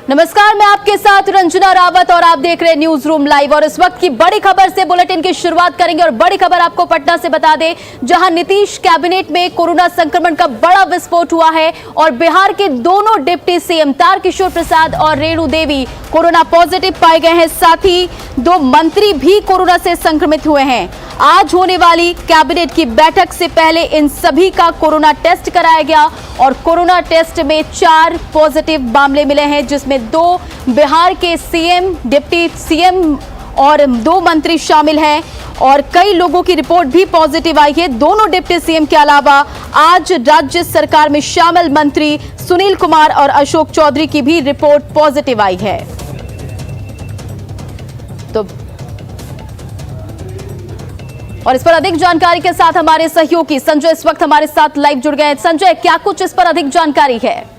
नमस्कार, मैं आपके साथ रंजना रावत और आप देख रहे हैं न्यूज रूम लाइव। और इस वक्त की बड़ी खबर से बुलेटिन की शुरुआत करेंगे। और बड़ी खबर आपको पटना से बता दें, जहां नीतीश कैबिनेट में कोरोना संक्रमण का बड़ा विस्फोट हुआ है और बिहार के दोनों डिप्टी सीएम तारकिशोर प्रसाद और रेणु देवी कोरोना पॉजिटिव पाए गए हैं। साथ ही 2 मंत्री भी कोरोना से संक्रमित हुए हैं। आज होने वाली कैबिनेट की बैठक से पहले इन सभी का कोरोना टेस्ट कराया गया और कोरोना टेस्ट में 4 पॉजिटिव मामले मिले हैं, जिसमें 2 बिहार के सीएम, डिप्टी सीएम और 2 मंत्री शामिल हैं। और कई लोगों की रिपोर्ट भी पॉजिटिव आई है। दोनों डिप्टी सीएम के अलावा आज राज्य सरकार में शामिल मंत्री सुनील कुमार और अशोक चौधरी की भी रिपोर्ट पॉजिटिव आई है। तो और इस पर अधिक जानकारी के साथ हमारे सहयोगी संजय इस वक्त हमारे साथ लाइव जुड़ गए हैं। संजय, क्या कुछ इस पर अधिक जानकारी है?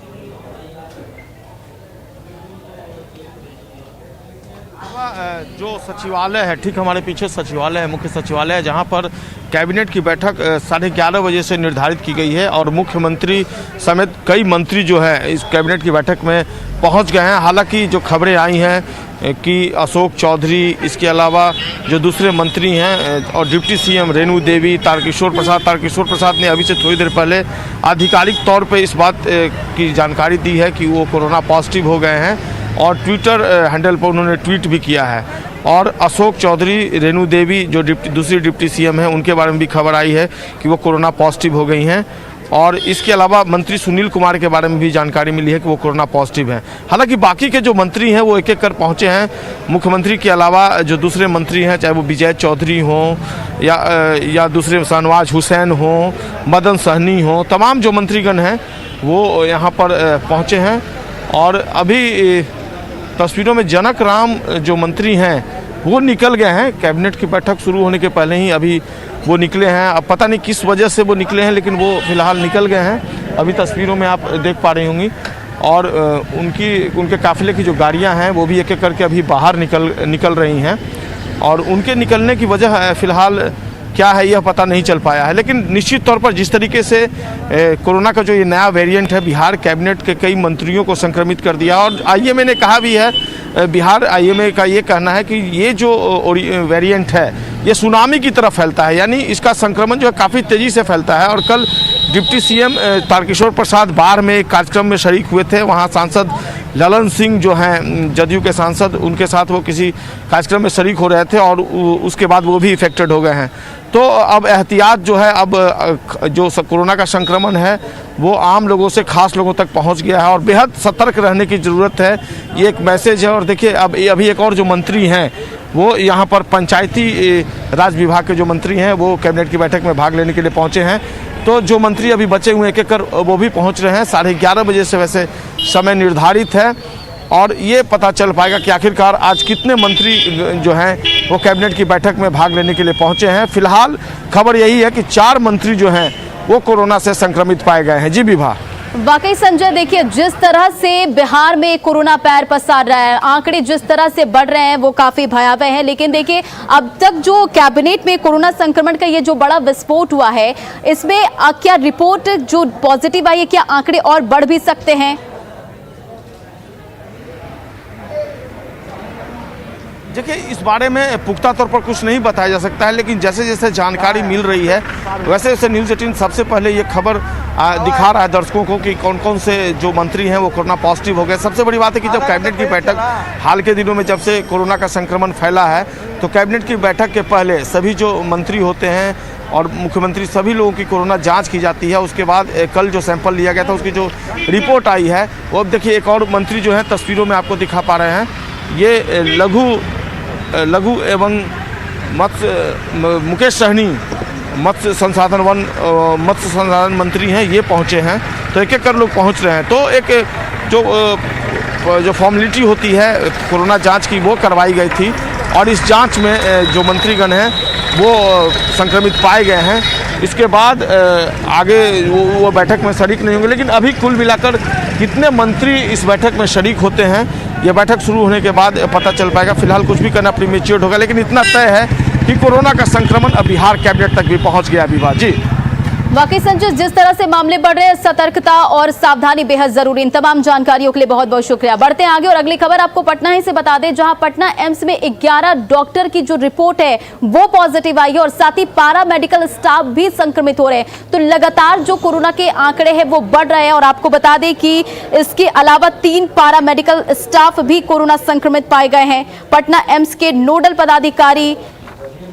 जो सचिवालय है, ठीक हमारे पीछे सचिवालय है, मुख्य सचिवालय है, जहां पर कैबिनेट की बैठक 11:30 बजे से निर्धारित की गई है और मुख्यमंत्री समेत कई मंत्री जो है इस कैबिनेट की बैठक में पहुंच गए हैं। हालांकि जो खबरें आई हैं कि अशोक चौधरी, इसके अलावा जो दूसरे मंत्री हैं और डिप्टी सीएम रेणु देवी, तारकिशोर प्रसाद ने अभी से थोड़ी देर पहले आधिकारिक तौर पे इस बात की जानकारी दी है कि वो कोरोना पॉजिटिव हो गए हैं और ट्विटर हैंडल पर उन्होंने ट्वीट भी किया है। और अशोक चौधरी, रेणु देवी जो दूसरी डिप्टी सीएम हैं, उनके बारे में भी खबर आई है कि वो कोरोना पॉजिटिव हो गई हैं। और इसके अलावा मंत्री सुनील कुमार के बारे में भी जानकारी मिली है कि वो कोरोना पॉजिटिव हैं। हालांकि बाकी के जो मंत्री हैं वो एक एक कर पहुंचे हैं। मुख्यमंत्री के अलावा जो दूसरे मंत्री हैं, चाहे वो विजय चौधरी हों या दूसरे शाहनवाज हुसैन हों, मदन सहनी हों, तमाम जो मंत्रीगण हैं वो यहाँ पर पहुँचे हैं। और अभी तस्वीरों में जनक राम जो मंत्री हैं वो निकल गए हैं। कैबिनेट की बैठक शुरू होने के पहले ही अभी वो निकले हैं। अब पता नहीं किस वजह से वो निकले हैं, लेकिन वो फिलहाल निकल गए हैं। अभी तस्वीरों में आप देख पा रही होंगी। और उनके काफिले की जो गाड़ियां हैं वो भी एक एक करके अभी बाहर निकल रही हैं। और उनके निकलने की वजह फिलहाल क्या है यह पता नहीं चल पाया है। लेकिन निश्चित तौर पर जिस तरीके से कोरोना का जो ये नया वेरिएंट है, बिहार कैबिनेट के कई मंत्रियों को संक्रमित कर दिया। और आईएमए ने कहा भी है, बिहार आईएमए का ये कहना है कि ये जो वेरिएंट है ये सुनामी की तरह फैलता है, यानी इसका संक्रमण जो है काफ़ी तेज़ी से फैलता है। और कल डिप्टी सीएम तारकिशोर प्रसाद बाढ़ में एक कार्यक्रम में शरीक हुए थे। वहाँ सांसद ललन सिंह जो हैं जदयू के सांसद, उनके साथ वो किसी कार्यक्रम में शरीक हो रहे थे और उसके बाद वो भी इफेक्टेड हो गए हैं। तो अब एहतियात जो है, अब जो कोरोना का संक्रमण है वो आम लोगों से खास लोगों तक पहुंच गया है और बेहद सतर्क रहने की ज़रूरत है, ये एक मैसेज है। और देखिए अब अभी एक और जो मंत्री हैं वो यहाँ पर पंचायती राज विभाग के जो मंत्री हैं वो कैबिनेट की बैठक में भाग लेने के लिए पहुँचे हैं। तो जो मंत्री अभी बचे हुए एक एक कर वो भी पहुँच रहे हैं। 11:30 बजे से वैसे समय निर्धारित है और ये पता चल पाएगा कि आखिरकार आज कितने मंत्री जो हैं वो कैबिनेट की बैठक में भाग लेने के लिए पहुंचे हैं। फिलहाल खबर यही है कि 4 मंत्री जो हैं वो कोरोना से संक्रमित पाए गए हैं। जी विभा। वाकई संजय, देखिए जिस तरह से बिहार में कोरोना पैर पसार रहा है, आंकड़े जिस तरह से बढ़ रहे हैं वो काफी भयावह है। लेकिन देखिए अब तक जो कैबिनेट में कोरोना संक्रमण का ये जो बड़ा विस्फोट हुआ है, इसमें क्या रिपोर्ट जो पॉजिटिव आई है, क्या आंकड़े और बढ़ भी सकते हैं? देखिए इस बारे में पुख्ता तौर पर कुछ नहीं बताया जा सकता है, लेकिन जैसे जैसे जानकारी मिल रही है वैसे वैसे न्यूज़ 18 सबसे पहले ये खबर दिखा रहा है दर्शकों को कि कौन कौन से जो मंत्री हैं वो कोरोना पॉजिटिव हो गए। सबसे बड़ी बात है कि जब कैबिनेट की बैठक हाल के दिनों में जब से कोरोना का संक्रमण फैला है, तो कैबिनेट की बैठक के पहले सभी जो मंत्री होते हैं और मुख्यमंत्री सभी लोगों की कोरोना जांच की जाती है। उसके बाद कल जो सैंपल लिया गया था उसकी जो रिपोर्ट आई है वो अब देखिए एक और मंत्री जो है तस्वीरों में आपको दिखा पा रहे हैं, ये लघु एवं मत्स्य मुकेश सहनी मत्स्य संसाधन मंत्री हैं, ये पहुंचे हैं। तो एक एक कर लोग पहुंच रहे हैं। तो एक जो फॉर्मेलिटी होती है कोरोना जांच की वो करवाई गई थी और इस जांच में जो मंत्रीगण हैं वो संक्रमित पाए गए हैं। इसके बाद आगे वो बैठक में शरीक नहीं होंगे। लेकिन अभी कुल मिलाकर कितने मंत्री इस बैठक में शरीक होते हैं ये बैठक शुरू होने के बाद पता चल पाएगा। फिलहाल कुछ भी करना प्रीमेच्योर होगा, लेकिन इतना तय है कि कोरोना का संक्रमण अब बिहार कैबिनेट तक भी पहुंच गया। विभा जी। वाकई संजय, जिस तरह से मामले बढ़ रहे हैं, सतर्कता और सावधानी बेहद जरूरी। इन तमाम जानकारियों के लिए बहुत बहुत शुक्रिया। बढ़ते हैं आगे और अगली खबर आपको पटना ही से बता दें, जहां पटना एम्स में 11 डॉक्टर की जो रिपोर्ट है वो पॉजिटिव आई है और साथ ही पारा मेडिकल स्टाफ भी संक्रमित हो रहे हैं। तो लगातार जो कोरोना के आंकड़े हैं वो बढ़ रहे हैं और आपको बता दें कि इसके अलावा 3 पारा मेडिकल स्टाफ भी कोरोना संक्रमित पाए गए हैं। पटना एम्स के नोडल पदाधिकारी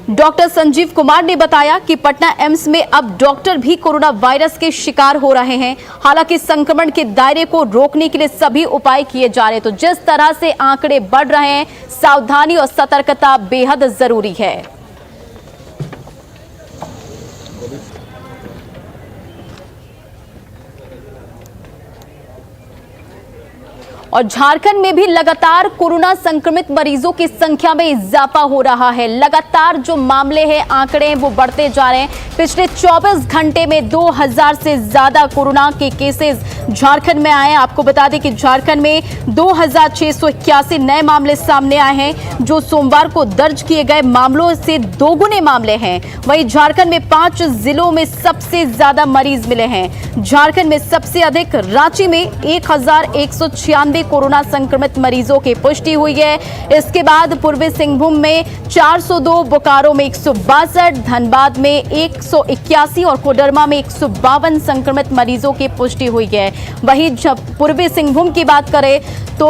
डॉक्टर संजीव कुमार ने बताया कि पटना एम्स में अब डॉक्टर भी कोरोना वायरस के शिकार हो रहे हैं। हालांकि संक्रमण के दायरे को रोकने के लिए सभी उपाय किए जा रहे हैं। तो जिस तरह से आंकड़े बढ़ रहे हैं, सावधानी और सतर्कता बेहद जरूरी है। और झारखंड में भी लगातार कोरोना संक्रमित मरीजों की संख्या में इजाफा हो रहा है। लगातार जो मामले हैं, आंकड़े हैं, वो बढ़ते जा रहे हैं। पिछले 24 घंटे में 2000 से ज्यादा कोरोना के केसेस झारखंड में आए हैं। आपको बता दें कि झारखंड में 2681 नए मामले सामने आए हैं, जो सोमवार को दर्ज किए गए मामलों से दोगुने मामले हैं। वहीं झारखंड में 5 जिलों में सबसे ज्यादा मरीज मिले हैं। झारखंड में सबसे अधिक रांची में 1196 कोरोना संक्रमित मरीजों की पुष्टि हुई है। इसके बाद पूर्वी सिंहभूम में 402, बोकारो में 162, धनबाद में 181 और कोडरमा में 152 संक्रमित मरीजों की पुष्टि हुई है। वहीं जब पूर्वी सिंहभूम की बात करें तो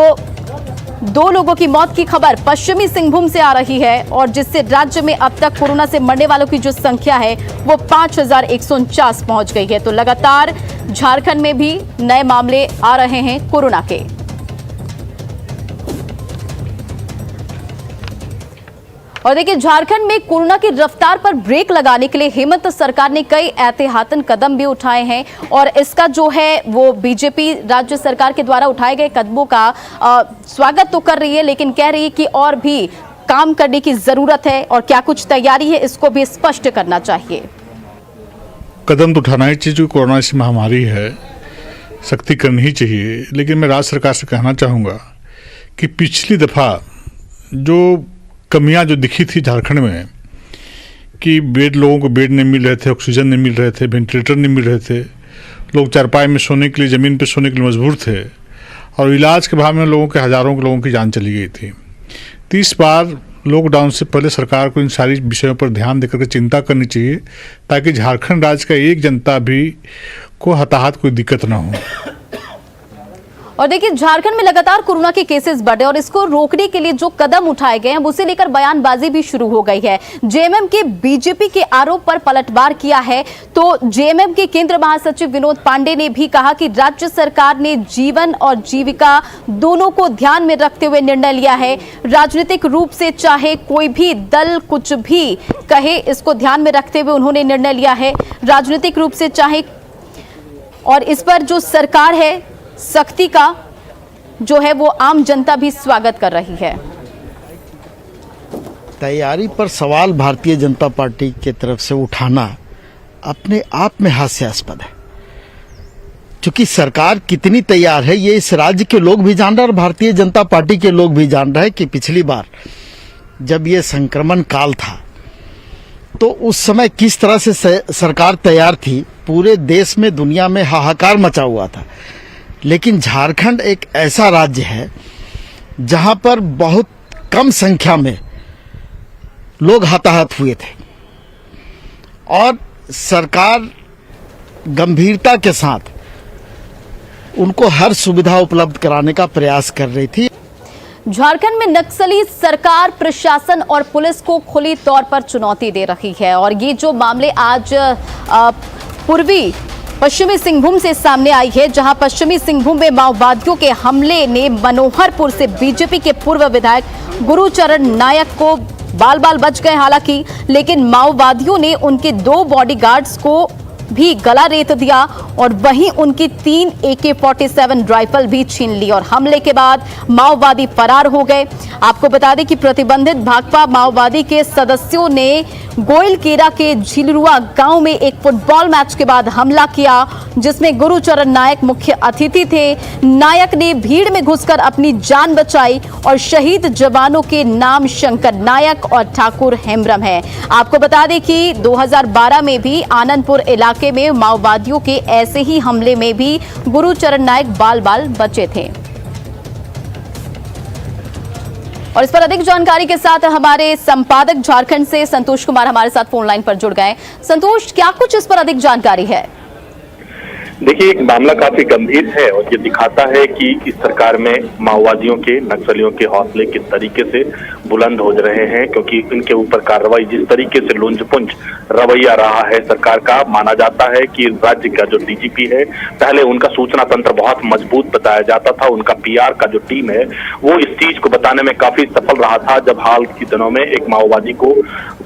2 लोगों की मौत की खबर पश्चिमी सिंहभूम से आ रही है और जिससे राज्य में अब तक कोरोना से मरने वालों की जो संख्या है वो 5149 पहुंच गई है। तो लगातार झारखंड में भी नए मामले आ रहे हैं कोरोना के। और देखिए, झारखंड में कोरोना की रफ्तार पर ब्रेक लगाने के लिए हेमंत सरकार ने कई एहतियातन कदम भी उठाए हैं और इसका जो है वो बीजेपी राज्य सरकार के द्वारा उठाए गए कदमों का स्वागत तो कर रही है, लेकिन कह रही है कि और भी काम करने की जरूरत है और क्या कुछ तैयारी है इसको भी स्पष्ट करना चाहिए। कदम तो उठाना ही चाहिए, जो कोरोना की महामारी है, सख्ती करनी ही चाहिए। लेकिन मैं राज्य सरकार से कहना चाहूँगा कि पिछली दफ़ा जो कमियां जो दिखी थी झारखंड में कि लोगों को बेड नहीं मिल रहे थे, ऑक्सीजन नहीं मिल रहे थे, वेंटिलेटर नहीं मिल रहे थे, लोग चारपाई में सोने के लिए, ज़मीन पे सोने के लिए मजबूर थे और इलाज के भाव में हज़ारों के लोगों की जान चली गई थी। 30 बार लॉकडाउन से पहले सरकार को इन सारी विषयों पर ध्यान देकर के चिंता करनी चाहिए ताकि झारखंड राज्य का एक जनता भी को हताहत कोई दिक्कत ना हो। और देखिए, झारखंड में लगातार कोरोना के केसेस बढ़े और इसको रोकने के लिए जो कदम उठाए गए हैं उसे लेकर बयानबाजी भी शुरू हो गई है। जेएमएम के बीजेपी के आरोप पर पलटवार किया है तो जेएमएम के केंद्रीय महासचिव विनोद पांडे ने भी कहा कि राज्य सरकार ने जीवन और जीविका दोनों को ध्यान में रखते हुए निर्णय लिया है। राजनीतिक रूप से चाहे कोई भी दल कुछ भी कहे, इसको ध्यान में रखते हुए उन्होंने निर्णय लिया है। राजनीतिक रूप से चाहे, और इस पर जो सरकार है सख्ती का जो है वो आम जनता भी स्वागत कर रही है। तैयारी पर सवाल भारतीय जनता पार्टी की तरफ से उठाना अपने आप में हास्यास्पद है, क्योंकि सरकार कितनी तैयार है ये इस राज्य के लोग भी जान रहे हैं और भारतीय जनता पार्टी के लोग भी जान रहे हैं कि पिछली बार जब ये संक्रमण काल था तो उस समय किस तरह से सरकार तैयार थी। पूरे देश में, दुनिया में हाहाकार मचा हुआ था। लेकिन झारखंड एक ऐसा राज्य है जहां पर बहुत कम संख्या में लोग हताहत हुए थे और सरकार गंभीरता के साथ उनको हर सुविधा उपलब्ध कराने का प्रयास कर रही थी। झारखंड में नक्सली सरकार, प्रशासन और पुलिस को खुली तौर पर चुनौती दे रही है और ये जो मामले आज पूर्वी पश्चिमी सिंहभूम से सामने आई है, जहां पश्चिमी सिंहभूम में माओवादियों के हमले ने मनोहरपुर से बीजेपी के पूर्व विधायक गुरुचरण नायक को बाल बाल बच गए हालांकि, लेकिन माओवादियों ने उनके 2 बॉडीगार्ड्स को भी गला रेत दिया और वहीं उनकी 3 AK-47 राइफल भी छीन ली और हमले के बाद माओवादी फरार हो गए। आपको बता दें कि प्रतिबंधित भाकपा माओवादी के सदस्यों ने गोइलकेरा के झिलरुआ गांव में एक फुटबॉल मैच के बाद हमला किया, जिसमें गुरुचरण नायक मुख्य अतिथि थे। नायक ने भीड़ में घुसकर अपनी जान बचाई और शहीद जवानों के नाम शंकर नायक और ठाकुर हेम्ब्रम है। आपको बता दें कि 2012 में भी आनंदपुर इलाके इलाके में माओवादियों के ऐसे ही हमले में भी गुरुचरण नायक बाल बाल बचे थे। और इस पर अधिक जानकारी के साथ हमारे संपादक झारखंड से संतोष कुमार हमारे साथ फोन लाइन पर जुड़ गए। संतोष, क्या कुछ इस पर अधिक जानकारी है? देखिए, एक मामला काफी गंभीर है और ये दिखाता है कि इस सरकार में माओवादियों के, नक्सलियों के हौसले किस तरीके से बुलंद हो रहे हैं, क्योंकि इनके ऊपर कार्रवाई जिस तरीके से लुंजपुंज रवैया रहा है सरकार का, माना जाता है कि राज्य का जो डीजीपी है, पहले उनका सूचना तंत्र बहुत मजबूत बताया जाता था, उनका पीआर का जो टीम है वो इस चीज को बताने में काफी सफल रहा था। जब हाल के दिनों में एक माओवादी को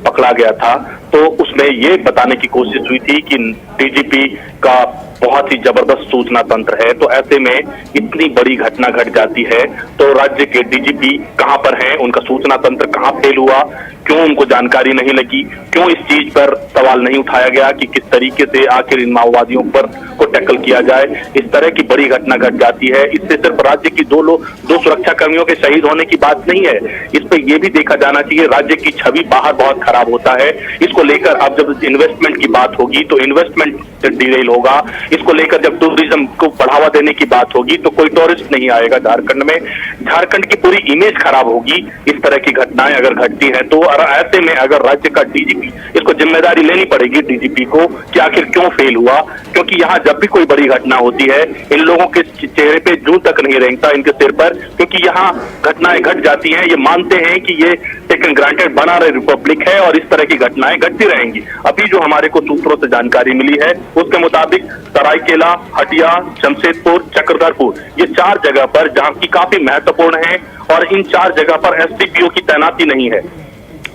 पकड़ा गया था तो उसमें ये बताने की कोशिश हुई थी कि डीजीपी का बहुत ही जबरदस्त सूचना तंत्र है, तो ऐसे में इतनी बड़ी घटना घट जाती है तो राज्य के डीजीपी कहां पर हैं, उनका सूचना तंत्र कहां फेल हुआ, क्यों उनको जानकारी नहीं लगी, क्यों इस चीज पर सवाल नहीं उठाया गया कि किस तरीके से आखिर इन माओवादियों पर को टैकल किया जाए। इस तरह की बड़ी घटना घट जाती है। इससे सिर्फ राज्य की दो सुरक्षा कर्मियों के शहीद होने की बात नहीं है, इस पे ये भी देखा जाना चाहिए राज्य की छवि बाहर बहुत खराब होता है। इसको लेकर अब जब इन्वेस्टमेंट की बात होगी तो इन्वेस्टमेंट डिरेल होगा, इसको लेकर जब टूरिज्म को बढ़ावा देने की बात होगी तो कोई टूरिस्ट नहीं आएगा झारखंड में, झारखंड की पूरी इमेज खराब होगी इस तरह की घटनाएं अगर घटती हैं तो। और ऐसे में अगर राज्य का डीजीपी, इसको जिम्मेदारी लेनी पड़ेगी डीजीपी को कि आखिर क्यों फेल हुआ, क्योंकि यहाँ जब भी कोई बड़ी घटना होती है इन लोगों के चेहरे पे जूं तक नहीं रेंगता इनके सिर पर, क्योंकि यहाँ घटनाएं घट जाती हैं, ये मानते हैं कि ये टेकन ग्रांटेड बना रहे रिपब्लिक है और इस तरह की घटनाएं घटती रहेंगी। अभी जो हमारे को सूत्रों से जानकारी मिली है उसके मुताबिक सरायकेला, हटिया, जमशेदपुर, चक्रधरपुर, ये 4 जगह पर जहां की काफी महत्वपूर्ण है और इन 4 जगह पर एसडीपीओ की तैनाती नहीं है।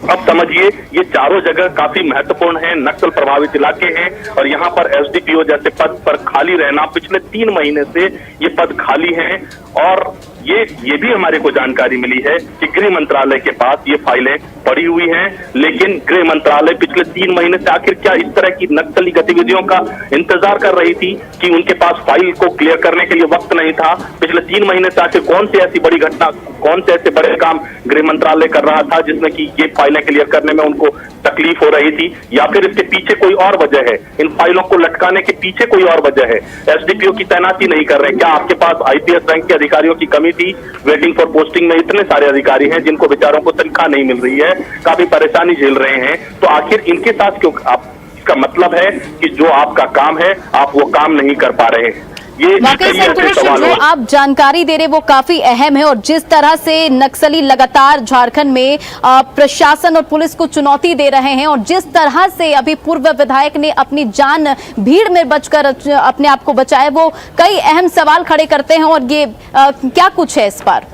अब समझिए ये चारों जगह काफी महत्वपूर्ण है, नक्सल प्रभावित इलाके हैं और यहाँ पर एसडीपीओ जैसे पद पर खाली रहना, पिछले 3 महीने से ये पद खाली हैं। और ये भी हमारे को जानकारी मिली है कि गृह मंत्रालय के पास ये फाइलें पड़ी हुई हैं, लेकिन गृह मंत्रालय पिछले 3 महीने से आखिर क्या इस तरह की नक्सली गतिविधियों का इंतजार कर रही थी कि उनके पास फाइल को क्लियर करने के लिए वक्त नहीं था। पिछले 3 महीने से आखिर कौन सी ऐसी बड़ी घटना, कौन से ऐसे बड़े काम गृह मंत्रालय कर रहा था जिसमें कि ये फाइलें क्लियर करने में उनको तकलीफ हो रही थी, या फिर इसके पीछे कोई और वजह है, इन फाइलों को लटकाने के पीछे कोई और वजह है। एसडीपीओ की तैनाती नहीं कर रहे, क्या आपके पास आईपीएस रैंक के अधिकारियों की कमी थी? वेटिंग फॉर पोस्टिंग में इतने सारे अधिकारी हैं जिनको बेचारों को तनख्वाह नहीं मिल रही है, काफी परेशानी झेल रहे हैं, तो आखिर इनके साथ क्यों? आप इसका मतलब है कि जो आपका काम है आप वो काम नहीं कर पा रहे हैं। वाकई संतोष, जो आप जानकारी दे रहे वो काफी अहम है और जिस तरह से नक्सली लगातार झारखंड में प्रशासन और पुलिस को चुनौती दे रहे हैं और जिस तरह से अभी पूर्व विधायक ने अपनी जान भीड़ में बचकर अपने आप को बचाया, वो कई अहम सवाल खड़े करते हैं। और ये क्या कुछ है इस पर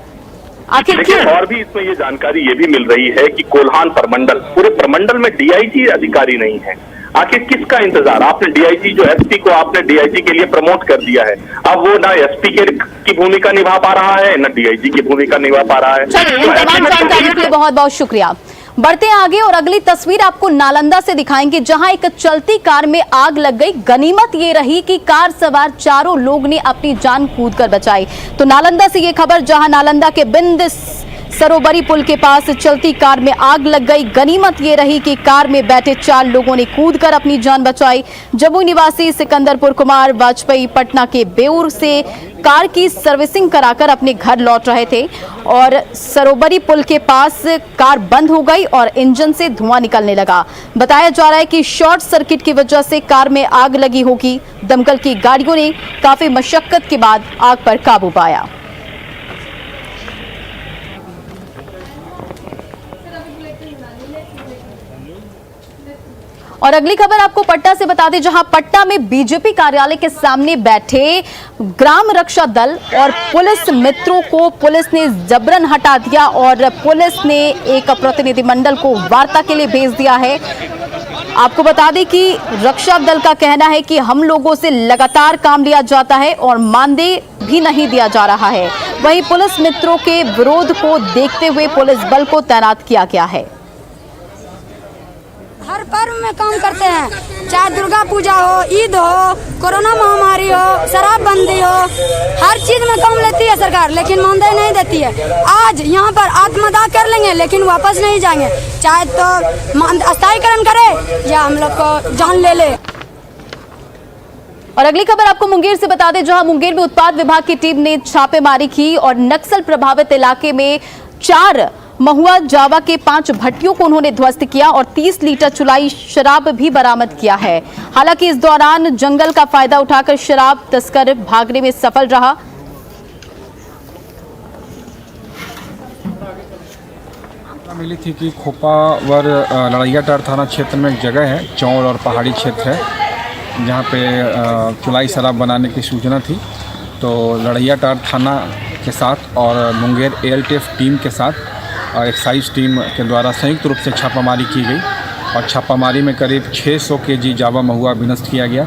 आखिर क्यों? और भी इसमें ये जानकारी ये भी मिल रही है कि कोल्हान प्रमंडल, पूरे प्रमंडल में डीआईजी अधिकारी नहीं है। आखिर किसका इंतजार? आपने डीआईजी, जो एसपी को आपने डीआईजी के लिए प्रमोट कर दिया है, अब वो ना एसपी की भूमिका निभा पा रहा है ना डीआईजी की भूमिका निभा पा रहा है। चलिए, इन तमाम जानकारी के लिए बहुत बहुत शुक्रिया। बढ़ते हैं आगे और अगली तस्वीर आपको नालंदा से दिखाएंगे, जहां एक चलती कार में आग लग गई। गनीमत ये रही कि कार सवार 4 लोग ने अपनी जान कूदकर बचाई। तो नालंदा से ये खबर, जहां नालंदा के बिंद सरोबरी पुल के पास चलती कार में आग लग गई। गनीमत ये रही कि कार में बैठे 4 लोगों ने कूदकर अपनी जान बचाई। जम्मू निवासी सिकंदरपुर कुमार वाजपेयी पटना के बेउर से कार की सर्विसिंग कराकर अपने घर लौट रहे थे और सरोबरी पुल के पास कार बंद हो गई और इंजन से धुआं निकलने लगा। बताया जा रहा है कि शॉर्ट सर्किट की वजह से कार में आग लगी होगी। दमकल की गाड़ियों ने काफी मशक्कत के बाद आग पर काबू पाया। और अगली खबर आपको पटना से बता दें, जहां पटना में बीजेपी कार्यालय के सामने बैठे ग्राम रक्षा दल और पुलिस मित्रों को पुलिस ने जबरन हटा दिया और पुलिस ने एक प्रतिनिधिमंडल को वार्ता के लिए भेज दिया है। आपको बता दें कि रक्षा दल का कहना है कि हम लोगों से लगातार काम लिया जाता है और मानदेय भी नहीं दिया जा रहा है। वहीं पुलिस मित्रों के विरोध को देखते हुए पुलिस बल को तैनात किया गया है। हर पर्व में काम करते हैं, चाहे दुर्गा पूजा हो, ईद हो, कोरोना महामारी हो, शराबबंदी हो, हर चीज में काम लेती है सरकार, लेकिन मानदेय नहीं देती है। आज यहाँ पर आत्मदाह कर लेंगे लेकिन वापस नहीं जाएंगे, चाहे तो स्थायीकरण करे या हम लोग को जान ले ले। और अगली खबर आपको मुंगेर से बता दें, जहां मुंगेर में उत्पाद विभाग की टीम ने छापेमारी की और नक्सल प्रभावित इलाके में 4 महुआ जावा के 5 भट्टियों को उन्होंने ध्वस्त किया और 30 लीटर चुलाई शराब भी बरामद किया है। हालांकि इस दौरान जंगल का फायदा उठाकर शराब तस्कर भागने में सफल रहा। मिली थी कि खोपावर लड़ैयाटार थाना क्षेत्र में एक जगह है, चौड़ और पहाड़ी क्षेत्र है, जहाँ पे चुलाई शराब बनाने की सूचना थी। तो लड़ैयाटार थाना के साथ और मुंगेर एयरटेफ टीम के साथ एक्साइज टीम के द्वारा संयुक्त रूप से छापामारी की गई और छापामारी में करीब 600 केजी जावा महुआ विनष्ट किया गया।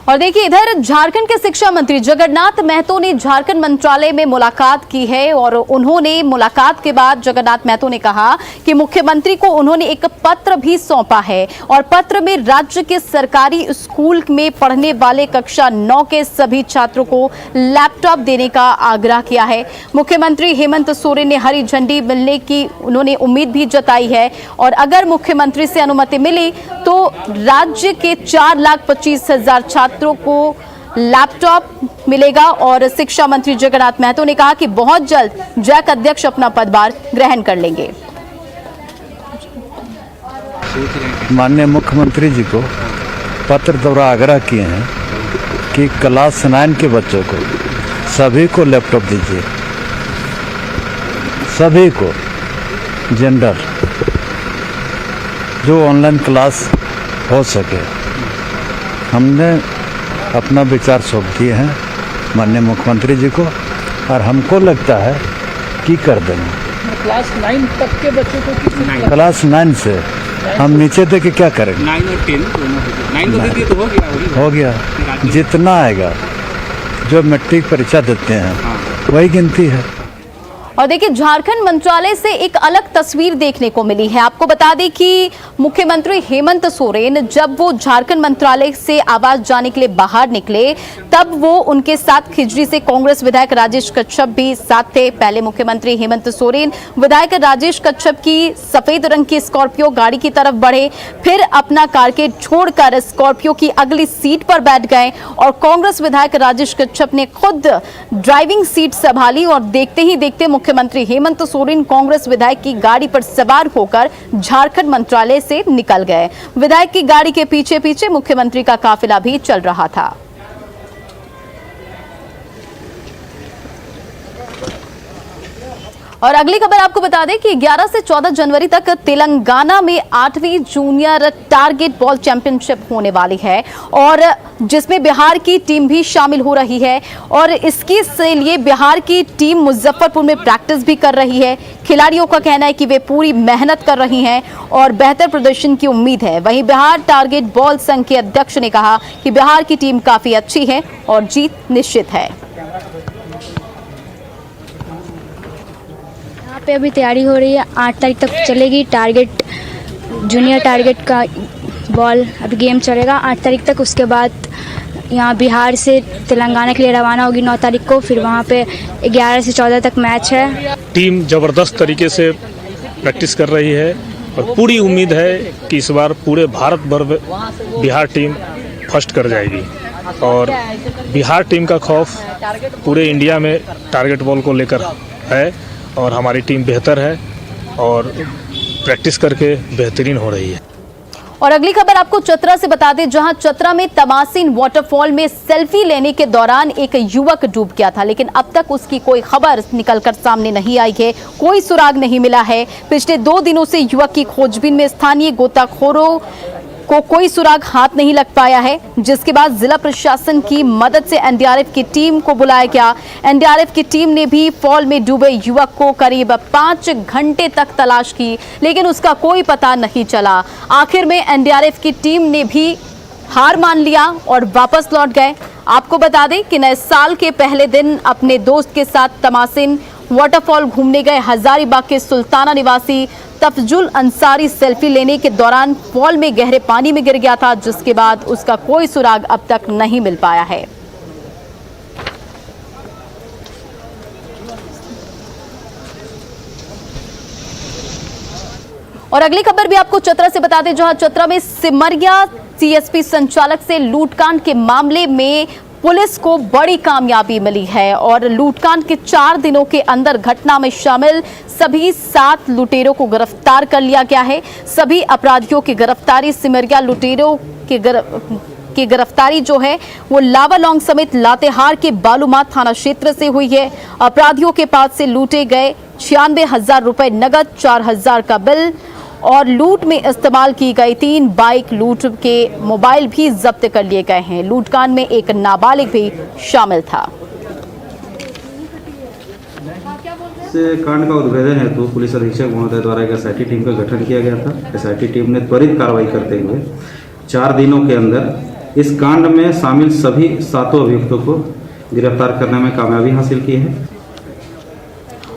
और देखिए, इधर झारखंड के शिक्षा मंत्री जगन्नाथ महतो ने झारखंड मंत्रालय में मुलाकात की है और उन्होंने मुलाकात के बाद जगन्नाथ महतो ने कहा कि मुख्यमंत्री को उन्होंने एक पत्र भी सौंपा है और पत्र में राज्य के सरकारी स्कूल में पढ़ने वाले कक्षा 9 के सभी छात्रों को लैपटॉप देने का आग्रह किया है। मुख्यमंत्री हेमंत सोरेन ने हरी झंडी मिलने की उन्होंने उम्मीद भी जताई है और अगर मुख्यमंत्री से अनुमति मिली तो राज्य के 4,25,000 छात्रों को लैपटॉप मिलेगा। और शिक्षा मंत्री जगन्नाथ महतो ने कहा कि बहुत जल्द जैक अध्यक्ष अपना पदभार ग्रहण कर लेंगे। माननीय मुख्यमंत्री जी को पत्र द्वारा आग्रह किए हैं कि क्लास 9 के बच्चों को सभी को लैपटॉप दीजिए, सभी को, जेंडर, जो ऑनलाइन क्लास हो सके। हमने अपना विचार सौंप दिए हैं माननीय मुख्यमंत्री जी को और हमको लगता है कि कर देंगे। क्लास 9 तक के बच्चों को क्लास 9 से हम नीचे दे के क्या करेंगे? 9 और 10 दोनों 9 तो दे तो हो गया, जितना आएगा जो मैट्रिक परीक्षा देते हैं वही गिनती है। और देखिए, झारखंड मंत्रालय से एक अलग तस्वीर देखने को मिली है। आपको बता दें कि मुख्यमंत्री हेमंत सोरेन जब वो झारखंड मंत्रालय से आवास जाने के लिए बाहर निकले तब वो उनके साथ खिजरी से कांग्रेस विधायक राजेश कच्छप भी साथ थे। पहले मुख्यमंत्री हेमंत सोरेन विधायक राजेश कच्छप की सफेद रंग की स्कॉर्पियो गाड़ी की तरफ बढ़े, फिर अपना कारकेड छोड़कर स्कॉर्पियो की अगली सीट पर बैठ गए और कांग्रेस विधायक राजेश कच्छप ने खुद ड्राइविंग सीट संभाली और देखते ही देखते मुख्यमंत्री हेमंत सोरेन कांग्रेस विधायक की गाड़ी पर सवार होकर झारखंड मंत्रालय से निकल गए। विधायक की गाड़ी के पीछे पीछे मुख्यमंत्री का काफिला भी चल रहा था। और अगली खबर आपको बता दें कि 11 से 14 जनवरी तक तेलंगाना में 8वीं जूनियर टारगेट बॉल चैंपियनशिप होने वाली है और जिसमें बिहार की टीम भी शामिल हो रही है और इसके लिए बिहार की टीम मुजफ्फरपुर में प्रैक्टिस भी कर रही है। खिलाड़ियों का कहना है कि वे पूरी मेहनत कर रही हैं और बेहतर प्रदर्शन की उम्मीद है। वहीं बिहार टारगेट बॉल संघ के अध्यक्ष ने कहा कि बिहार की टीम काफी अच्छी है और जीत निश्चित है। पे अभी तैयारी हो रही है, 8 तारीख तक चलेगी। टारगेट जूनियर टारगेट का बॉल अभी गेम चलेगा 8 तारीख तक। उसके बाद यहाँ बिहार से तेलंगाना के लिए रवाना होगी 9 तारीख को। फिर वहाँ पे 11 से 14 तक मैच है। टीम ज़बरदस्त तरीके से प्रैक्टिस कर रही है और पूरी उम्मीद है कि इस बार पूरे भारत भर में बिहार टीम फर्स्ट कर जाएगी और बिहार टीम का खौफ पूरे इंडिया में टारगेट बॉल को लेकर है और हमारी टीम बेहतर है और प्रैक्टिस करके बेहतरीन हो रही है। और अगली खबर आपको चतरा से बता दें, जहां चतरा में तमासिन वाटरफॉल में सेल्फी लेने के दौरान एक युवक डूब गया था, लेकिन अब तक उसकी कोई खबर निकलकर सामने नहीं आई है, कोई सुराग नहीं मिला है। पिछले 2 दिनों से युवक की खोजबीन में स्थानीय गोताखोरों को कोई सुराग हाथ नहीं लग पाया है, जिसके बाद जिला प्रशासन की मदद से एनडीआरएफ की टीम को बुलाया गया। एनडीआरएफ की टीम ने भी फॉल में डूबे युवक को करीब 5 घंटे तक तलाश की, लेकिन उसका कोई पता नहीं चला। आखिर में एनडीआरएफ की टीम ने भी हार मान लिया और वापस लौट गए। आपको बता दें कि नए साल के पहले दिन अपने दोस्त के साथ तमासिन वाटरफॉल घूमने गए हजारीबाग के सुल्ताना निवासी तफजुल अंसारी सेल्फी लेने के दौरान फॉल में गहरे पानी में गिर गया था, जिसके बाद उसका कोई सुराग अब तक नहीं मिल पाया है। और अगली खबर भी आपको चतरा से बता दें, जहां चतरा में सिमरिया सीएसपी संचालक से लूटकांड के मामले में पुलिस को बड़ी कामयाबी मिली है और लूटकांड के 4 दिनों के अंदर घटना में शामिल सभी 7 लुटेरों को गिरफ्तार कर लिया गया है। सभी अपराधियों की गिरफ्तारी सिमरिया लुटेरों की गिरफ्तारी जो है वो लावालौंग समेत लातेहार के बालूमाथ थाना क्षेत्र से हुई है। अपराधियों के पास से लूटे गए 96,000 रुपए नगद, 4,000 का बिल और लूट में इस्तेमाल की गई 3 बाइक, लूट के मोबाइल भी जब्त कर लिए गए हैं। लूटकांड में एक नाबालिग भी शामिल था। इस कांड का उद्भेदन हेतु पुलिस अधीक्षक महोदय द्वारा एक एसआईटी टीम का गठन किया गया था। एसआईटी टीम ने त्वरित कार्रवाई करते हुए 4 दिनों के अंदर इस कांड में शामिल सभी 7 अभियुक्तों को गिरफ्तार करने में कामयाबी हासिल की है।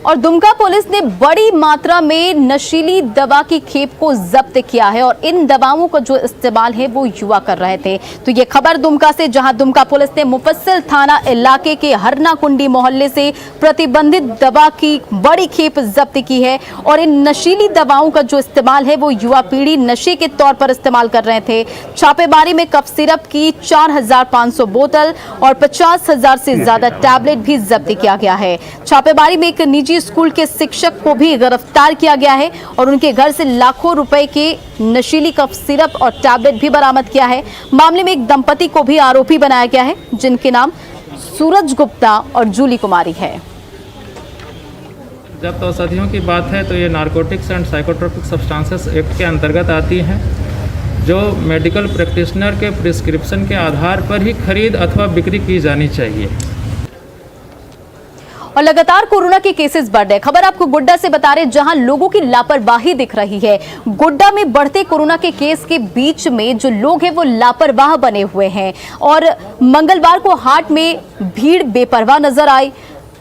और दुमका पुलिस ने बड़ी मात्रा में नशीली दवा की खेप को जब्त किया है और इन दवाओं का जो इस्तेमाल है वो युवा कर रहे थे। तो ये खबर दुमका से, जहां दुमका पुलिस ने मुफस्सिल थाना इलाके के हरना कुंडी मोहल्ले से प्रतिबंधित दवा की बड़ी खेप जब्त की है और इन नशीली दवाओं का जो इस्तेमाल है वो युवा पीढ़ी नशे के तौर पर इस्तेमाल कर रहे थे। छापेमारी में कफ सिरप की 4,500 बोतल और 50,000 से ज्यादा टैबलेट भी जब्त किया गया है। छापेमारी में एक निजी स्कूल के शिक्षक को भी गिरफ्तार किया गया है और उनके घर से लाखों रुपए के नशीली कफ सिरप और टैबलेट भी बरामद किया है। मामले में एक दंपति को भी आरोपी बनाया गया है जिनके नाम सूरज गुप्ता और जूली कुमारी है। जब तो औषधियों की बात है तो ये narcotics and psychotropic substances act के अंतर्गत आती हैं, जो मेडिकल प्रैक्टिशनर के प्रिस्क्रिप्शन के आधार पर ही खरीद अथवा बिक्री की जानी चाहिए। और लगातार कोरोना के केसेस बढ़ रहे। खबर आपको गोड्डा से बता रहे, जहां लोगों की लापरवाही दिख रही है। गोड्डा में बढ़ते कोरोना के केस के बीच में जो लोग हैं वो लापरवाह बने हुए हैं और मंगलवार को हाट में भीड़ बेपरवाह नजर आई।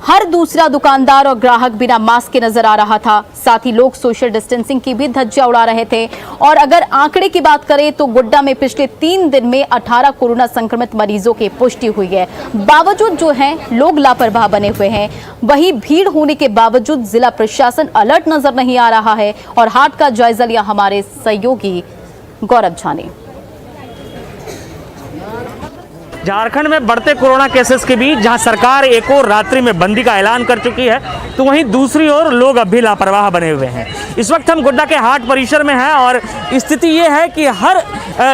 हर दूसरा दुकानदार और ग्राहक बिना मास्क के नजर आ रहा था। साथ ही लोग सोशल डिस्टेंसिंग की भी धज्जियां उड़ा रहे थे। और अगर आंकड़े की बात करें तो गोड्डा में पिछले 3 दिन में 18 कोरोना संक्रमित मरीजों की पुष्टि हुई है। बावजूद जो है लोग लापरवाह बने हुए हैं। वहीं भीड़ होने के बावजूद जिला प्रशासन अलर्ट नजर नहीं आ रहा है। और हाट का जायजा लिया हमारे सहयोगी गौरव झा ने। झारखंड में बढ़ते कोरोना केसेस के बीच जहां सरकार एक और रात्रि में बंदी का ऐलान कर चुकी है, तो वहीं दूसरी ओर लोग अब भी लापरवाह बने हुए हैं। इस वक्त हम गोड्डा के हाट परिसर में हैं और स्थिति ये है कि हर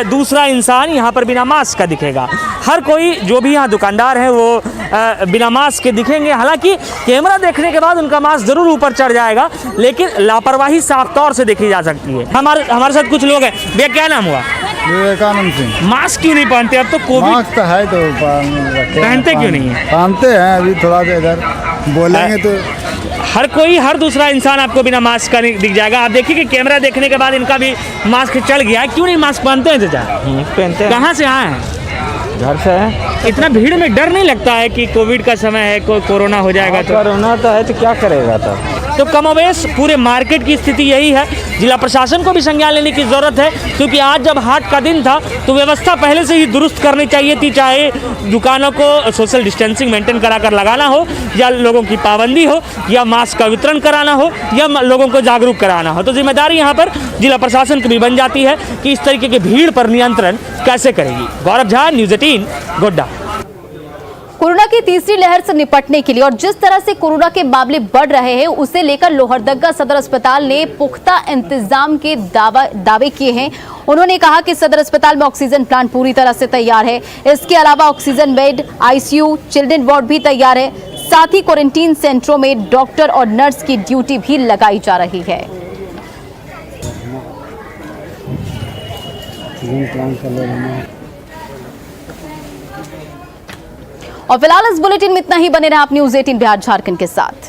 दूसरा इंसान यहाँ पर बिना मास्क का दिखेगा। हर कोई जो भी यहाँ दुकानदार है वो बिना मास्क के दिखेंगे। हालांकि कैमरा देखने के बाद उनका मास्क जरूर ऊपर चढ़ जाएगा, लेकिन लापरवाही साफ तौर से देखी जा सकती है। हमारे साथ कुछ लोग हैं। भैया क्या नाम हुआ? विवेकानंद सिंह। मास्क क्यों नहीं पहनते? अब तो कोविड मास्क तो है, तो पहनते क्यों नहीं है? पहनते हैं, अभी थोड़ा सा इधर बोलेंगे तो हर दूसरा इंसान आपको बिना मास्क का दिख जाएगा। आप देखिए कि कैमरा देखने के बाद इनका भी मास्क चढ़ गया है। क्यों नहीं मास्क पहनते हैं चाचा? पहनते हैं। कहाँ से आए हैं? घर से है। इतना भीड़ में डर नहीं लगता है कि कोविड का समय है, कोई कोरोना हो जाएगा? तो कोरोना तो है तो क्या करेगा? तो कमोबेश पूरे मार्केट की स्थिति यही है। जिला प्रशासन को भी संज्ञान लेने की जरूरत है, क्योंकि आज जब हाट का दिन था तो व्यवस्था पहले से ही दुरुस्त करनी चाहिए थी। चाहे दुकानों को सोशल डिस्टेंसिंग मेंटेन कराकर लगाना हो, या लोगों की पाबंदी हो, या मास्क का वितरण कराना हो, या लोगों को जागरूक कराना हो। तो जिम्मेदारी यहाँ पर जिला प्रशासन की भी बन जाती है कि इस तरीके की भीड़ पर नियंत्रण कैसे करेगी। गौरव झा, न्यूज़ 18 गोड्डा। कोरोना की तीसरी लहर से निपटने के लिए और जिस तरह से कोरोना के मामले बढ़ रहे हैं, उसे लेकर लोहरदगा सदर अस्पताल ने पुख्ता इंतजाम के दावे किए हैं। उन्होंने कहा कि सदर अस्पताल में ऑक्सीजन प्लांट पूरी तरह से तैयार है। इसके अलावा oxygen bed, ICU, children ward भी तैयार है। साथ ही क्वारंटीन सेंटरों में डॉक्टर और नर्स की ड्यूटी भी लगाई जा रही है। और फिलहाल इस बुलेटिन में इतना ही। बने रहे आप न्यूज़ 18 बिहार झारखंड के साथ।